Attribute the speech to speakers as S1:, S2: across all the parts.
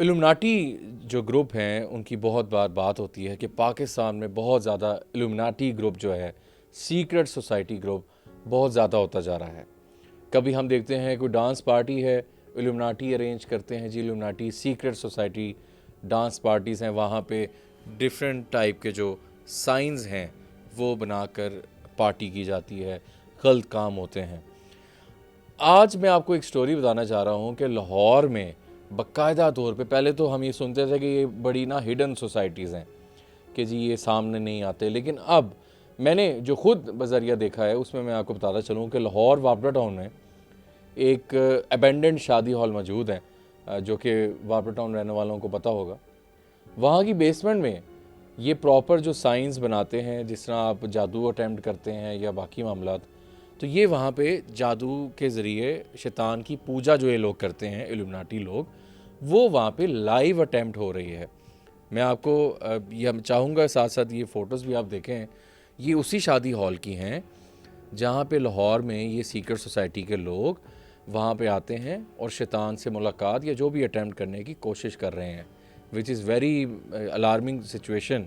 S1: Illuminati जो group हैं उनकी बहुत बार बात होती है कि पाकिस्तान में बहुत ज़्यादा इल्यूमिनाटी ग्रुप जो है, सीक्रेट सोसाइटी ग्रुप बहुत ज़्यादा होता जा रहा है। कभी हम देखते हैं कोई डांस पार्टी है, इल्यूमिनाटी अरेंज करते हैं जी, Illuminati secret society dance parties हैं, वहाँ पे डिफरेंट टाइप के जो साइंस हैं वो बनाकर पार्टी की जाती है, गलत काम होते हैं। आज मैं आपको एक स्टोरी बताना चाह रहा हूँ कि लाहौर में बाकायदा तौर पे, पहले तो हम ये सुनते थे कि ये बड़ी ना हिडन सोसाइटीज़ हैं कि जी ये सामने नहीं आते, लेकिन अब मैंने जो खुद बजरिया देखा है उसमें मैं आपको बताता चलूँ कि लाहौर वापडा टाउन में एक अबेंडेंड शादी हॉल मौजूद है, जो कि वापडा टाउन रहने वालों को पता होगा। वहाँ की बेसमेंट में ये प्रॉपर जो साइंस बनाते हैं, जिस तरह आप जादू अटैम्प्ट करते हैं या बाकी मामलात, तो ये वहाँ पे जादू के ज़रिए शैतान की पूजा जो ये लोग करते हैं, इल्यूमिनाटी लोग, वो वहाँ पे लाइव अटैम्प्ट हो रही है। मैं आपको ये चाहूँगा साथ साथ ये फ़ोटोज़ भी आप देखें। ये उसी शादी हॉल की हैं जहाँ पे लाहौर में ये सीक्रेट सोसाइटी के लोग वहाँ पे आते हैं और शैतान से मुलाकात या जो भी अटैम्प्ट करने की कोशिश कर रहे हैं, which is very alarming situation.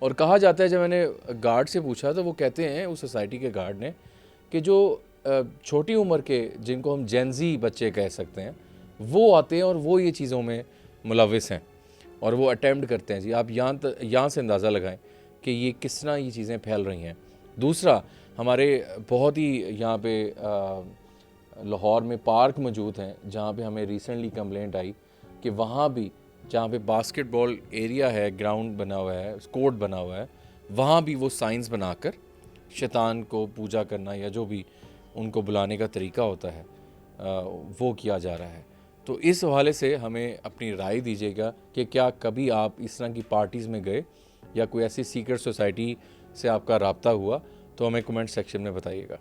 S1: और कहा जाता है, जब मैंने गार्ड से पूछा तो वो कहते हैं, उस सोसाइटी के गार्ड ने, कि जो छोटी उम्र के, जिनको हम जेनजी बच्चे कह सकते हैं, वो आते हैं और वो ये चीज़ों में मुलविस हैं और वो अटैम्प्ट करते हैं जी। आप यहाँ से अंदाज़ा लगाएं कि ये किस तरह ये चीज़ें फैल रही हैं। दूसरा, हमारे बहुत ही यहाँ पे लाहौर में पार्क मौजूद हैं जहाँ पे हमें रिसेंटली कंप्लेंट आई कि वहाँ भी, जहाँ पे बास्केटबॉल एरिया है, ग्राउंड बना हुआ है, कोर्ट बना हुआ है, वहाँ भी वो साइंस बनाकर शैतान को पूजा करना या जो भी उनको बुलाने का तरीका होता है वो किया जा रहा है। तो इस हवाले से हमें अपनी राय दीजिएगा कि क्या कभी आप इस तरह की पार्टीज़ में गए या कोई ऐसी सीक्रेट सोसाइटी से आपका रब्ता हुआ, तो हमें कमेंट सेक्शन में बताइएगा।